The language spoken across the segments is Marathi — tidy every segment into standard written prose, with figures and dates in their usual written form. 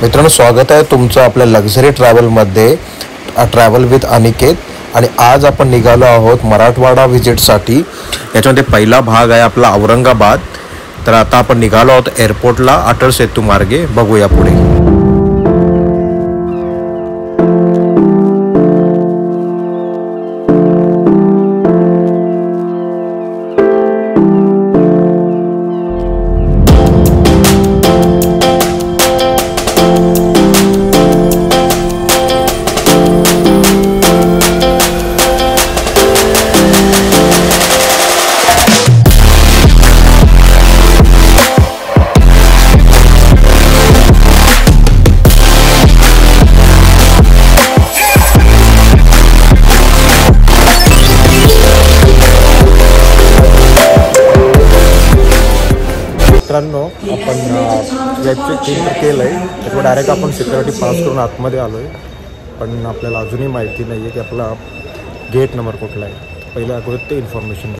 मित्रांनो, स्वागत आहे तुमचं आपल्या लक्झरी ट्रॅव्हलमध्ये, ट्रॅव्हल विथ अनिकेत. आणि आज आपण निघालो आहोत मराठवाडा व्हिजिटसाठी. याच्यामध्ये पहिला भाग आहे आपला औरंगाबाद. तर आता आपण निघालो आहोत एअरपोर्टला अटल सेतू मार्गे. बघूया पुढे. मित्रांनो, आपण याचं चेक केलं आहे. त्याच्यामुळे डायरेक्ट आपण सिक्युरिटी पास करून आतमध्ये आलो आहे. पण आपल्याला अजूनही माहिती नाही आहे की आपला गेट नंबर कुठला आहे. पहिलं अगोदर ते इन्फॉर्मेशन.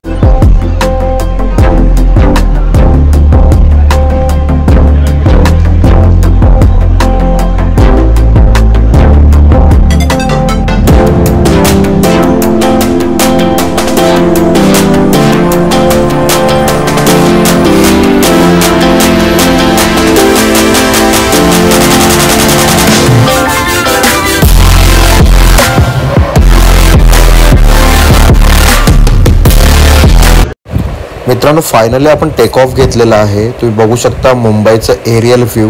मित्रांनो, फायनली आपण टेक ऑफ घेतलेला आहे. तुम्ही बघू शकता मुंबईचं एरियल व्ह्यू.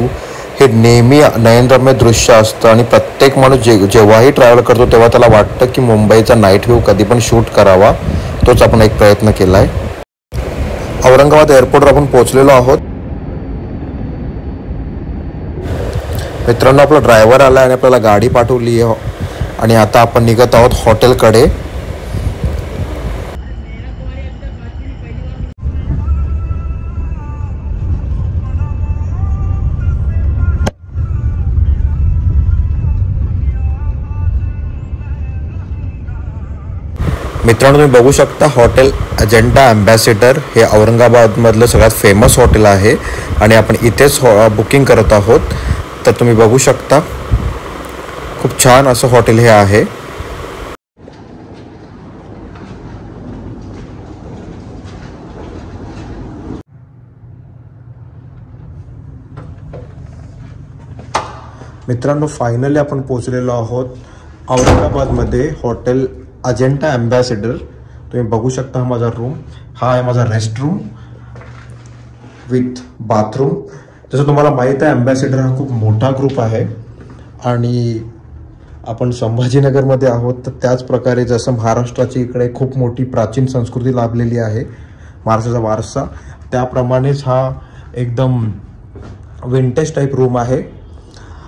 हे नेहमी नयनरम्य दृश्य असतं आणि प्रत्येक माणूस जेव्हाही ट्रॅव्हल करतो तेव्हा त्याला वाटतं की मुंबईचा नाईट व्ह्यू कधी पण शूट करावा. तोच आपण एक प्रयत्न केला आहे. औरंगाबाद एअरपोर्टवर आपण पोहोचलेलो आहोत. मित्रांनो, आपला ड्रायव्हर आला आणि आपल्याला गाडी पाठवली आहे आणि आता आपण निघत आहोत हॉटेलकडे. मित्रांनो, तुम्ही बघू शकता हॉटेल अजेंडा अँबॅसेडर हे औरंगाबादमधलं सगळ्यात फेमस हॉटेल आहे आणि आपण इथेच बुकिंग करत आहोत. तर तुम्ही बघू शकता खूप छान असं हॉटेल हे आहे. मित्रांनो, फायनली आपण पोहोचलेलो आहोत औरंगाबादमध्ये हॉटेल अजेंडा अँबॅसेडर. तुम्ही बघू शकता हा माझा रूम. हा आहे माझा रेस्ट रूम विथ बाथरूम. जसं तुम्हाला माहीत आहे, अँबॅसेडर हा खूप मोठा ग्रुप आहे आणि आपण संभाजीनगरमध्ये आहोत. तर त्याच प्रकारे जसं महाराष्ट्राची इकडे खूप मोठी प्राचीन संस्कृती लाभलेली आहे, महाराष्ट्राचा वारसा, त्याप्रमाणेच हा एकदम विंटेज टाईप रूम आहे.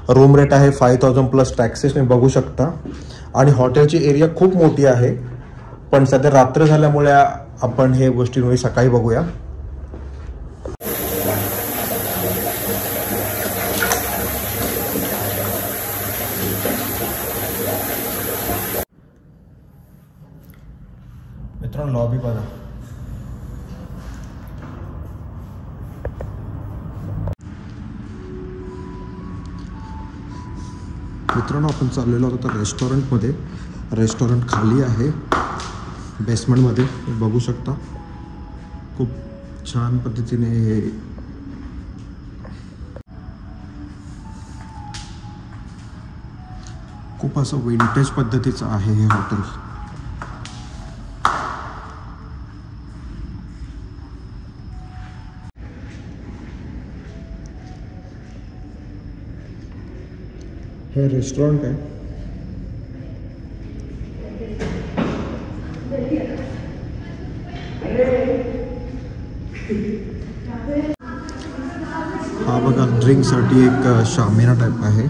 रूम रेट आहे 5000 प्लस टॅक्सेस. तुम्ही बघू शकता. आणि हॉटेलची एरिया खूप मोठी आहे, पण सध्या रात्र झाल्यामुळे आपण हे गोष्टी सकाळी बघूया. मित्रांनो, लॉबी बघा. मित्रांनो, आपण चाललेलो आहोत आता रेस्टॉरंटमध्ये. रेस्टॉरंट खाली आहे बेसमेंटमध्ये. बघू शकता खूप छान पद्धतीने हे खूप असं विंटेज पद्धतीचं आहे हे हॉटेल. हे रेस्टॉरंट आहे. हा बघा, ड्रिंकसाठी एक शामियाना टाईप आहे.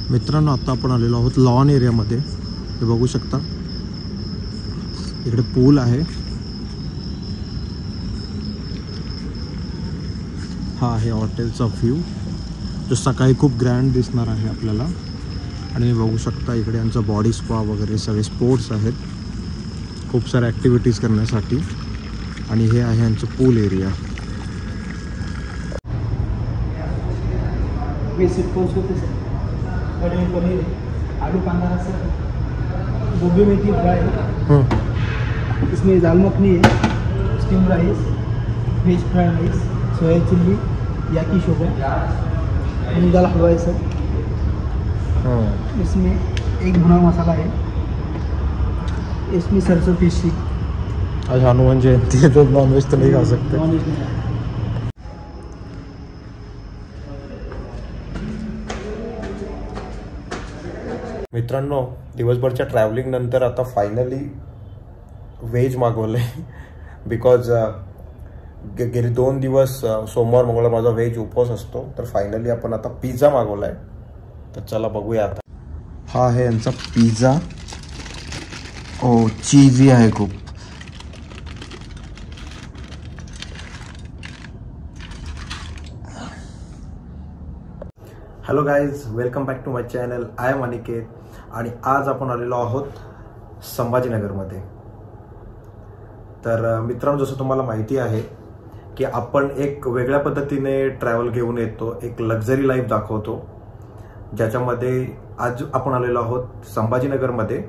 मित्रांनो, आता आपण आलेलो आहोत लॉन एरियामध्ये. हे बघू शकता इकडे पूल आहे. हा आहे हॉटेलचा व्ह्यू जो सकाळी खूप ग्रँड दिसणार आहे आपल्याला. आणि बघू शकता इकडे यांचा बॉडी स्पा वगैरे सगळे स्पोर्ट्स आहेत. खूप साऱ्या ॲक्टिव्हिटीज करण्यासाठी. आणि हे आहे यांचं पूल एरिया. बेसिक कोर्स होते सर. पनीर पनीर आलू कांदा सर, गोभी मेथी फ्राई, इसमें दाल मखनी है, steam rice, veg fried rice, soya chilli, yaki soba, मूंग दाल हलवा है सर. इसमें एक भुना मसाला है, इसमें सरसों फिश. आज हनुमान जयंती है तो नॉनवेज तो नहीं खा सकते. नॉनवेज नहीं. मित्रांनो, दिवसभरच्या ट्रॅव्हलिंग नंतर आता फायनली व्हेज मागवलं आहे. बिकॉज गेली 2 दिवस सोमवार मंगळवार माझा व्हेज उपवास असतो. तर फायनली आपण आता पिझ्झा मागवला आहे. तर चला बघूया आता. हा आहे यांचा पिझ्झा. ओ चीजी आहे खूप. Hello guys, welcome back to my channel. I am Aniket. आणि आज आपण आलेलो आहोत संभाजीनगरमध्ये. तर मित्रांनो, जसं तुम्हाला माहिती आहे की आपण एक वेगळ्या पद्धतीने ट्रॅव्हल घेऊन येतो, एक लक्झरी लाईफ दाखवतो, ज्याच्यामध्ये आज आपण आलेलो आहोत संभाजीनगरमध्ये.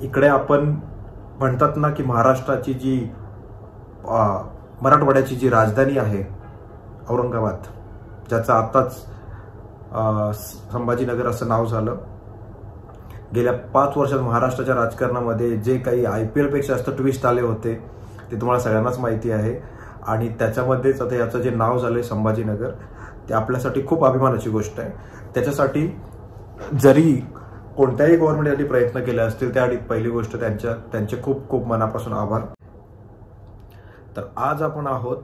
इकडे आपण म्हणतात ना की महाराष्ट्राची जी मराठवाड्याची जी राजधानी आहे औरंगाबाद, ज्याचं आताच संभाजीनगर असं नाव झालं. गेल्या 5 वर्षात महाराष्ट्राच्या राजकारणामध्ये जे काही IPL पेक्षा जास्त ट्विस्ट आले होते ते तुम्हाला सगळ्यांनाच माहिती आहे. आणि त्याच्यामध्येच आता याचं जे नाव झालंय संभाजीनगर, ते आपल्यासाठी खूप अभिमानाची गोष्ट आहे. त्याच्यासाठी जरी कोणत्याही गव्हर्नमेंटसाठी प्रयत्न केले असतील, त्यासाठी पहिली गोष्ट त्यांचे खूप खूप मनापासून आभार. तर आज आपण आहोत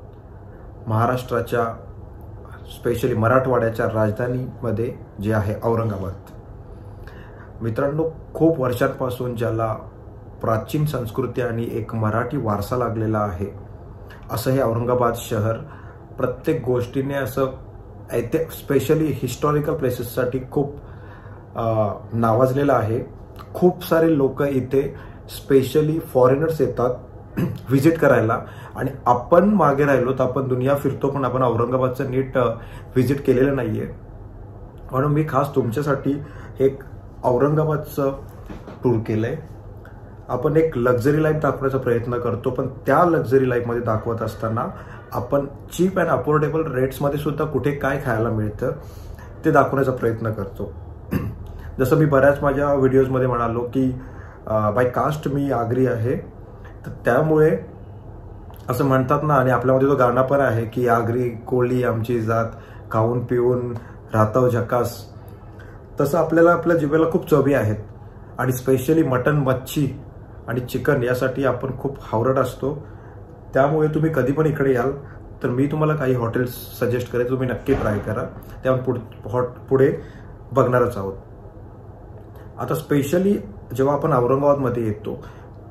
महाराष्ट्राच्या, स्पेशली मराठवाड्याच्या राजधानीमध्ये जे आहे औरंगाबाद. मित्रांनो, खूप वर्षांपासून ज्याला प्राचीन संस्कृती आणि एक मराठी वारसा लागलेला आहे, असं हे औरंगाबाद शहर प्रत्येक गोष्टीने असं स्पेशली हिस्टॉरिकल प्लेसेससाठी खूप नावाजलेलं आहे. खूप सारे लोक इथे स्पेशली फॉरेनर्स येतात व्हिजिट करायला. आणि आपण मागे राहिलो तर आपण दुनिया फिरतो, पण आपण औरंगाबादचं नीट व्हिजिट केलेलं नाहीये. म्हणून मी खास तुमच्यासाठी एक औरंगाबादचं टूर केलंय. आपण एक लक्झरी लाईफ दाखवण्याचा प्रयत्न करतो, पण त्या लक्झरी लाईफमध्ये दाखवत असताना आपण चीप अँड अफोर्डेबल रेट्समध्ये सुद्धा कुठे काय खायला मिळतं ते दाखवण्याचा प्रयत्न करतो. जसं मी बऱ्याच माझ्या व्हिडिओजमध्ये म्हणालो की बाय कास्ट मी आगरी आहे, तर त्यामुळे असं म्हणतात ना, आणि आपल्यामध्ये तो गाणं पण आहे की आगरी कोळी आमची जात, खाऊन पिऊन राहतो झकास. तसं आपल्याला आपल्या जिभेला खूप चवी आहेत. आणि स्पेशली मटन, मच्छी आणि चिकन यासाठी आपण खूप हावरट असतो. त्यामुळे तुम्ही कधी पण इकडे याल तर मी तुम्हाला काही हॉटेल्स सजेस्ट करेन, तुम्ही नक्की ट्राय करा. त्या पुढे बघणारच आहोत. आता स्पेशली जेव्हा आपण औरंगाबादमध्ये येतो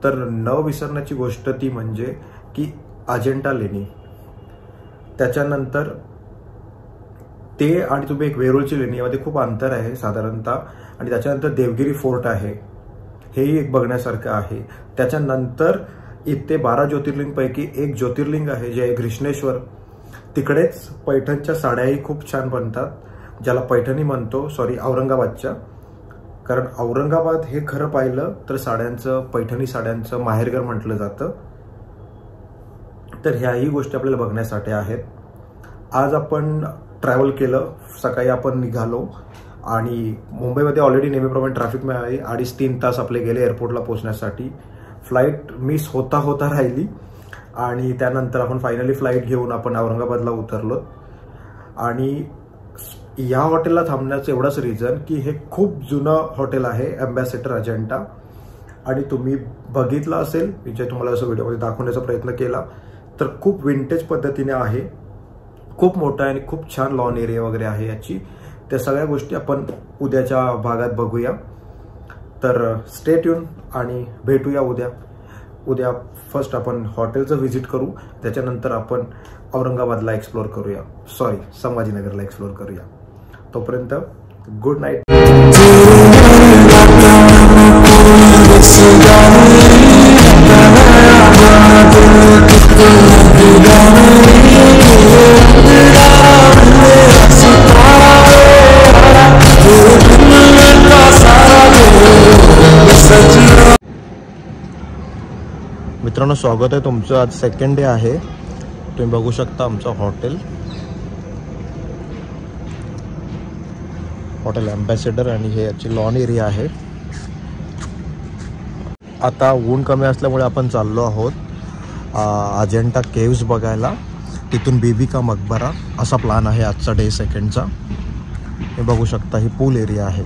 तर न विसरण्याची गोष्ट ती म्हणजे की अजिंठा लेणी, त्याच्यानंतर ते आणि तुम्ही एक वेरूळची लेणी, यामध्ये खूप अंतर आहे साधारणतः. आणि त्याच्यानंतर देवगिरी फोर्ट आहे, हेही एक बघण्यासारखं आहे. त्याच्यानंतर इथे 12 ज्योतिर्लिंगपैकी एक ज्योतिर्लिंग आहे जे आहे घृष्णेश्वर. तिकडेच पैठणच्या साड्याही खूप छान बनतात, ज्याला पैठणी म्हणतो, औरंगाबादच्या. कारण औरंगाबाद हे खरं पाहिलं तर पैठणी साड्यांचं माहेरघर म्हटलं जातं. तर ह्याही गोष्टी आपल्याला बघण्यासाठी आहेत. आज आपण ट्रॅव्हल केलं, सकाळी आपण निघालो आणि मुंबईमध्ये ऑलरेडी नेहमीप्रमाणे ट्रॅफिक मिळाली. 2.5-3 तास आपले गेले एअरपोर्टला पोहोचण्यासाठी. फ्लाईट मिस होता राहिली आणि त्यानंतर आपण फायनली फ्लाईट घेऊन आपण औरंगाबादला उतरलो. आणि या हॉटेलला थांबण्याचं एवढंच रिझन की हे खूप जुनं हॉटेल आहे, अँबॅसेडर अजिंठा. आणि तुम्ही बघितलं असेल, मी जे तुम्हाला असं व्हिडिओमध्ये दाखवण्याचा प्रयत्न केला, तर खूप विंटेज पद्धतीने आहे, खूप मोठा आहे आणि खूप छान लॉन एरिया वगैरे आहे याची. त्या सगळ्या गोष्टी आपण उद्याच्या भागात बघूया. तर स्टे ट्यून आणि भेटूया उद्या फर्स्ट आपण हॉटेलचं व्हिजिट करू, त्याच्यानंतर आपण औरंगाबादला एक्सप्लोर करूया, संभाजीनगरला एक्सप्लोर करूया. तोपर्यंत गुड नाईट. मित्रांनो, स्वागत आहे तुमचं. आज सेकंड डे आहे. तुम्ही बघू शकता आमचं हॉटेल ॲम्बॅसेडर आणि हे याची लॉन एरिया आहे. आता ऊन कमी असल्यामुळे आपण चाललो आहोत अजिंठा केव्ज बघायला. तिथून बीबी का मकबरा असा प्लॅन आहे आजचा डे सेकंडचा. हे बघू शकता, ही पूल एरिया आहे.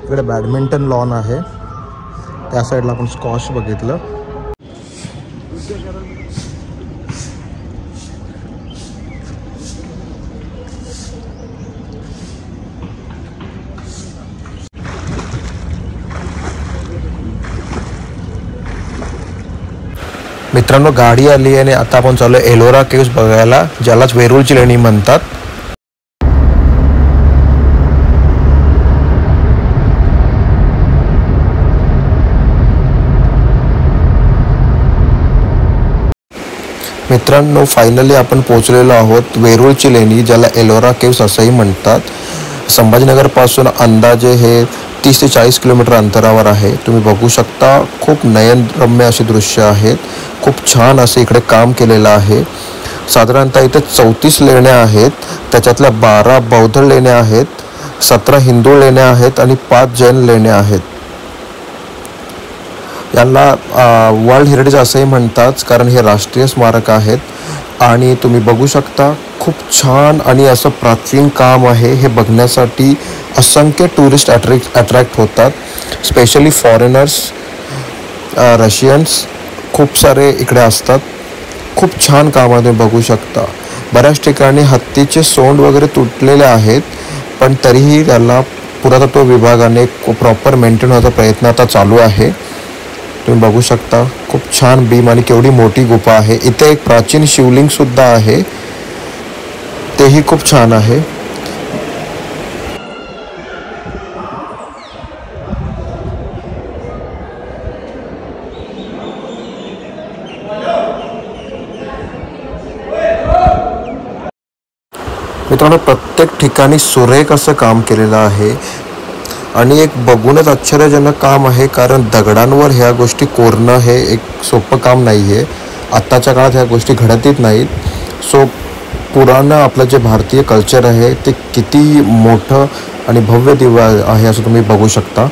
इकडे बॅडमिंटन लॉन आहे. त्या साईडला आपण स्कॉश बघितलं. मित्रांनो, गाडी आली आणि आता आपण चाललो एलोरा केव्स बघायला, ज्यालाच वेरूळची लेणी म्हणतात. मित्रांनो, फायनली आपण पोहोचलेलो आहोत वेरूळची लेणी, ज्याला एलोरा केव्स असंही म्हणतात. संभाजीनगरपासून अंदाजे हे 30 ते 40 किलोमीटर अंतरावर आहे. तुम्ही बघू शकता, खूप नयनरम्य अशी दृश्य आहेत. खूप छान असे इकडे काम केलेलं आहे. साधारणतः इथे 34 लेण्या आहेत. त्याच्यातल्या 12 बौद्ध लेण्या आहेत, 17 हिंदू लेण्या आहेत आणि 5 जैन लेण्या आहेत. यांना वर्ल्ड हेरिटेज असंही म्हणतात, कारण हे राष्ट्रीय स्मारक आहेत. आणि तुम्ही बघू शकता, खूप छान आणि असं प्राचीन काम आहे. हे बघण्यासाठी असंख्य टुरिस्ट अट्रॅक्ट होतात, स्पेशली फॉरेनर्स, रशियन्स खूप सारे इकडे असतात. खूप छान काम आहे, तुम्ही बघू शकता. बऱ्याच ठिकाणी हत्तीचे सोंड वगैरे तुटलेले आहेत, पण तरीही त्याला पुरातत्व विभागाने प्रॉपर मेंटेन होण्याचा प्रयत्न आता चालू आहे. तुम्ही बघू शकता, खूप छान बीम आणि केवढी मोठी गुफा आहे. इथे एक प्राचीन शिवलिंग सुद्धा आहे, तेही खूप छान आहे. मित्रांनो, प्रत्येक ठिकाणी सुरेख असं काम केलेलं आहे आणि एक बघूनच आश्चर्यजनक काम आहे, कारण दगडांवर ह्या गोष्टी कोरणं हे एक सोपं काम नाही आहे. आत्ताच्या काळात ह्या गोष्टी घडतच नाहीत. सो पुराणं आपलं जे भारतीय कल्चर आहे ते किती मोठं आणि भव्य दिव्य आहे असं तुम्ही बघू शकता.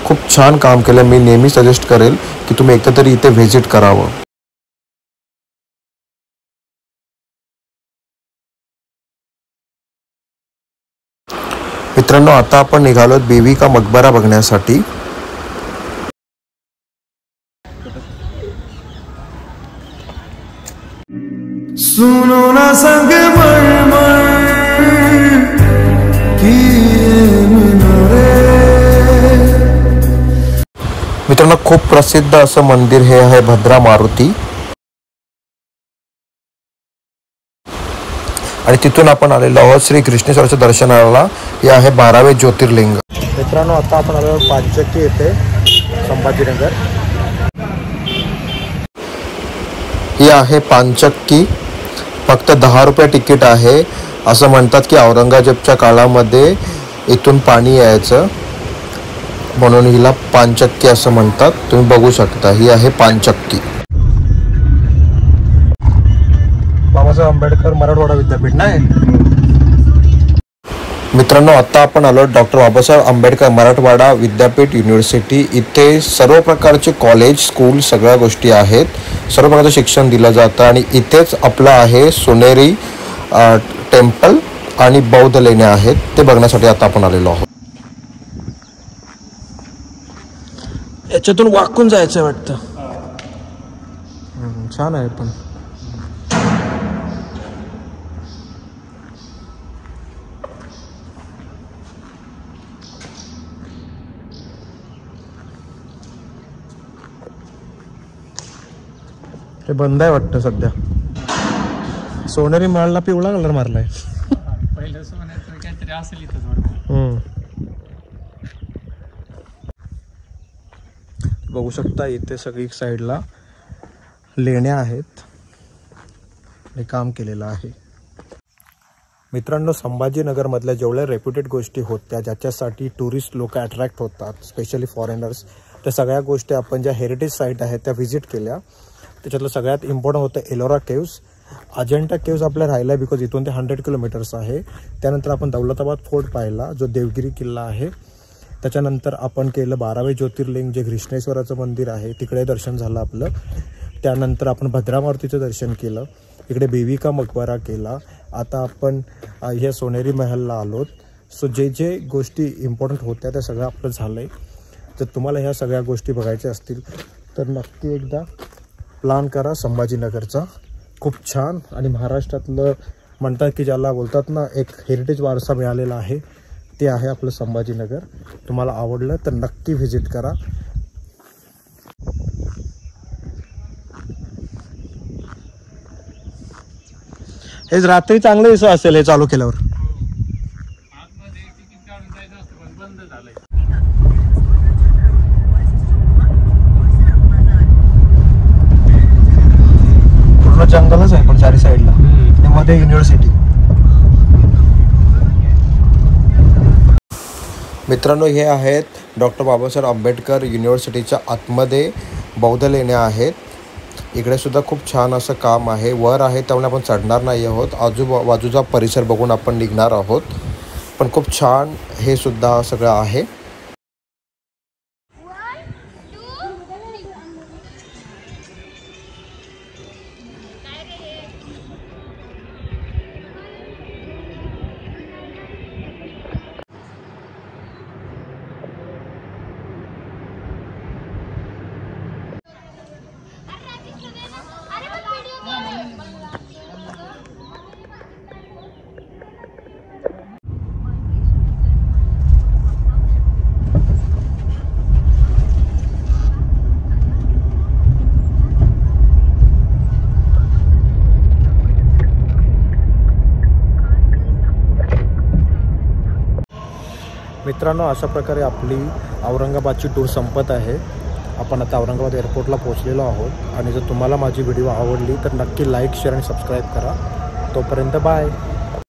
खूप छान काम केलं. मी नेहमी सजेस्ट करेल की तुम्ही एकदा तरी इथे व्हिजिट करावं. मित्रांनो, आता आपण निघालो बीबी का मकबरा बघण्यासाठी. सुनो ना संग मित्रांनो, खूप प्रसिद्ध असं मंदिर हे आहे भद्रा मारुती. आणि तिथून आपण आलेलो आहोत श्री कृष्णेश्वराच्या दर्शनाला. हे आहे 12वे ज्योतिर्लिंग. मित्रांनो, आता आपण आलो पाचक्की येथे, संभाजीनगर. ही आहे पाचक्की. फक्त 10 रुपये तिकीट आहे. असं म्हणतात की औरंगजेबच्या काळामध्ये इथून पाणी यायचं, म्हणून हिला पाचक्की असं म्हणतात. तुम्ही बघू शकता, ही आहे पाचक्की. बाबासाहेब आंबेडकर मराठवाडा विद्यापीठ नाही. मित्रांनो, आता आपण आलो डॉक्टर बाबासाहेब आंबेडकर मराठवाडा विद्यापीठ युनिव्हर्सिटी. इथे सर्व प्रकारचे कॉलेज, स्कूल, सगळ्या गोष्टी आहेत. सर्व प्रकारचं शिक्षण दिलं जातं आणि इथेच आपलं आहे सोनेरी टेम्पल आणि बौद्ध लेण्या आहेत. ते बघण्यासाठी आता आपण आलेलो आहोत. याच्यातून वाकून जायचं वाटतं. छान आहे पण. ते बंद आहे वाटतं सध्या. सोनेरी माळला पिवळा कलर मारलाय. पहिलं सोन्याचं काहीतरी असेल इथं. बघू शकता इथे सगळी साईडला लेण्या आहेत आणि काम केलेलं आहे. मित्रांनो, संभाजीनगरमधल्या जेवढ्या रेप्युटेड गोष्टी होत्या ज्याच्यासाठी टुरिस्ट लोक अट्रॅक्ट होतात, स्पेशली फॉरेनर्स, त्या सगळ्या गोष्टी आपण ज्या हेरिटेज साईट आहेत त्या व्हिजिट केल्या. त्याच्यातलं सगळ्यात इम्पॉर्टंट होतं एलोरा केव्ज. अजंठा केव्ज आपल्या राहिला आहे बिकॉज इथून ते 100 किलोमीटर्स आहे. त्यानंतर आपण दौलताबाद फोर्ट पाहिला जो देवगिरी किल्ला आहे. त्याच्यानंतर आपण केलं 12वे ज्योतिर्लिंग जे घृष्णेश्वराचं मंदिर आहे, तिकडे दर्शन झालं आपलं. त्यानंतर आपण भद्रामारुतीचं दर्शन केलं. इकडे बीवी का मकबरा केला. आता आपण ह्या सोनेरी महलला आलोत. सो जे जे गोष्टी इम्पॉर्टंट होत्या त्या सगळं आपलं झालं आहे. जर तुम्हाला ह्या सगळ्या गोष्टी बघायच्या असतील तर नक्की एकदा प्लॅन करा संभाजीनगरचा. खूप छान आणि महाराष्ट्रातलं म्हणतात की ज्याला बोलतात ना एक हेरिटेज वारसा मिळालेला आहे, ते आहे आपलं संभाजीनगर. तुम्हाला आवडलं तर नक्की व्हिजिट करा. हेच रात्री चांगलं दिसत असेल हे चालू केल्यावर. पूर्ण जंगलच आहे पण चारी साईडला, मध्ये युनिव्हर्सिटी. मित्रांनो, हे आहेत डॉक्टर बाबासाहेब आंबेडकर युनिव्हर्सिटीच्या आतमध्ये बौद्ध लेण्या आहेत. इकडे सुद्धा खूप छान असं काम आहे. वर आहे त्यामुळे आपण चढणार नाही आहोत. आजूबाजूचा परिसर बघून आपण निघणार आहोत. पण खूप छान हे सुद्धा सगळं आहे. मित्रांनो, अशा प्रकारे आपली औरंगाबादची टूर संपत आहे. आपण आता औरंगाबाद एअरपोर्टला पोहोचलेलो आहोत. आणि जर तुम्हाला माझी व्हिडिओ आवडली तर नक्की लाईक, शेअर आणि सबस्क्राईब करा. तोपर्यंत बाय.